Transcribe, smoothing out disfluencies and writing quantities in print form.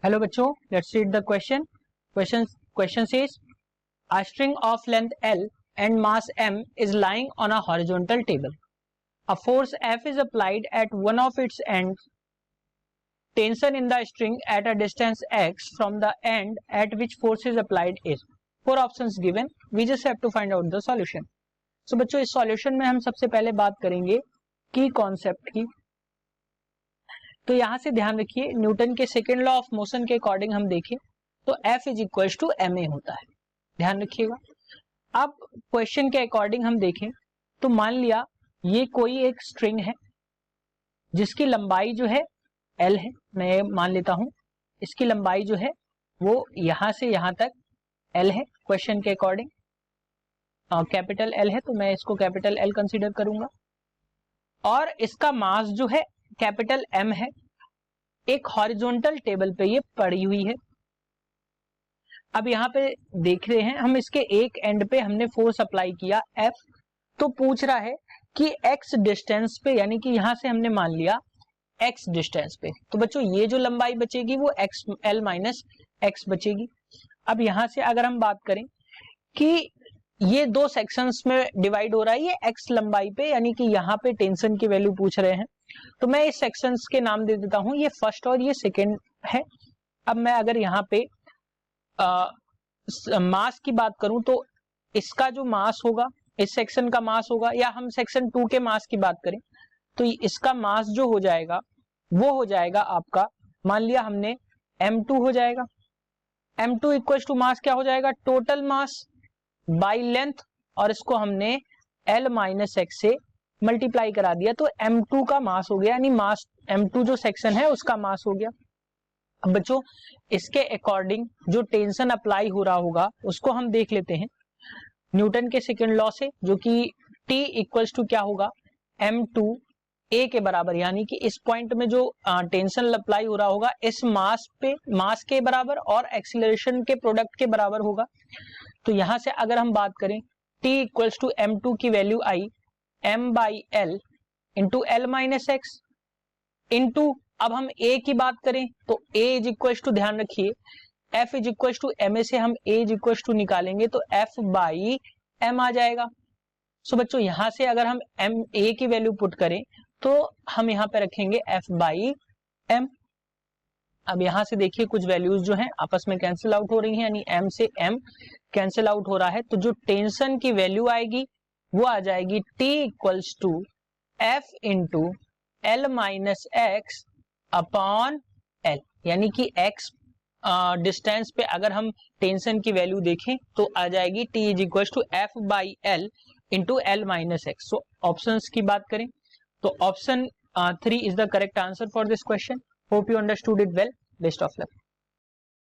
Hello बच्चों, let's read the question. Question says a string of length L and mass M is lying on a horizontal table. A force F is applied at one of its ends. Tension in the string at a distance x from the end at which force is applied is. Four options given. We just have to find out the solution. So बच्चों, इस solution में हम सबसे पहले बात करेंगे की concept की. तो यहां से ध्यान रखिए, न्यूटन के सेकेंड लॉ ऑफ मोशन के अकॉर्डिंग हम देखें तो F is equal to ma होता है. ध्यान रखिएगा. अब क्वेश्चन के अकॉर्डिंग हम देखें तो मान लिया ये कोई एक स्ट्रिंग है जिसकी लंबाई जो है L है. मैं मान लेता हूं इसकी लंबाई जो है वो यहां से यहां तक L है. क्वेश्चन के अकॉर्डिंग कैपिटल L है तो मैं इसको कैपिटल L कंसीडर करूंगा. और इसका मास जो है कैपिटल M है. एक हॉरिजॉन्टल टेबल पे ये पड़ी हुई है. अब यहाँ पे देख रहे हैं हम, इसके एक एंड पे हमने फोर्स अप्लाई किया F. तो पूछ रहा है कि x डिस्टेंस पे, यानी कि यहां से हमने मान लिया x डिस्टेंस पे. तो बच्चों ये जो लंबाई बचेगी वो L माइनस x बचेगी. अब यहां से अगर हम बात करें कि ये दो सेक्शंस में डिवाइड हो रहा है ये x लंबाई पे, यानी कि यहाँ पे टेंशन की वैल्यू पूछ रहे हैं तो मैं इस सेक्शंस के नाम दे देता हूं, ये फर्स्ट और ये सेकंड है. अब मैं अगर यहाँ पे मास की बात करूं तो इसका जो मास होगा, इस सेक्शन का मास होगा, या हम सेक्शन 2 के मास की बात करें तो इसका मास जो हो जाएगा वो हो जाएगा आपका, मान लिया हमने m2 हो जाएगा. m2 इक्वल टू मास क्या हो जाएगा, टोटल मास बाई लेंथ, और इसको हमने L माइनस एक्स से मल्टीप्लाई करा दिया तो m2 का मास हो गया, यानी मास m2 जो सेक्शन है उसका मास हो गया. अब बच्चों इसके अकॉर्डिंग जो टेंशन अप्लाई हो रहा होगा उसको हम देख लेते हैं न्यूटन के सेकेंड लॉ से, जो कि T इक्वल्स टू क्या होगा, m2 a के बराबर, यानी कि इस पॉइंट में जो टेंशन अप्लाई हो रहा होगा इस मास पे, मास के बराबर और एक्सीलरेशन के प्रोडक्ट के बराबर होगा. तो यहां से अगर हम बात करें T इक्वल्स टू m2 की value I m by L into L minus x into, अब हम a की बात करें तो a इज इक्वल टू, ध्यान रखिए f is equal to ma से हम a इज इक्वल टू निकालेंगे तो f बाई m आ जाएगा. सो बच्चों यहां से अगर हम a की वैल्यू पुट करें तो हम यहां पे रखेंगे f बाई m. अब यहां से देखिए कुछ वैल्यूज जो हैं आपस में कैंसिल आउट हो रही हैं, यानी m से m कैंसिल आउट हो रहा है. तो जो टेंशन की वैल्यू आएगी वो आ जाएगी T equals to f into L minus x upon L, यानी कि x डिस्टेंस पे अगर हम टेंशन की वैल्यू देखें तो आ जाएगी T is equal to f by L into L minus x. So options की बात करें तो option 3 is the correct answer for this question. Hope you understood it well. Best of luck.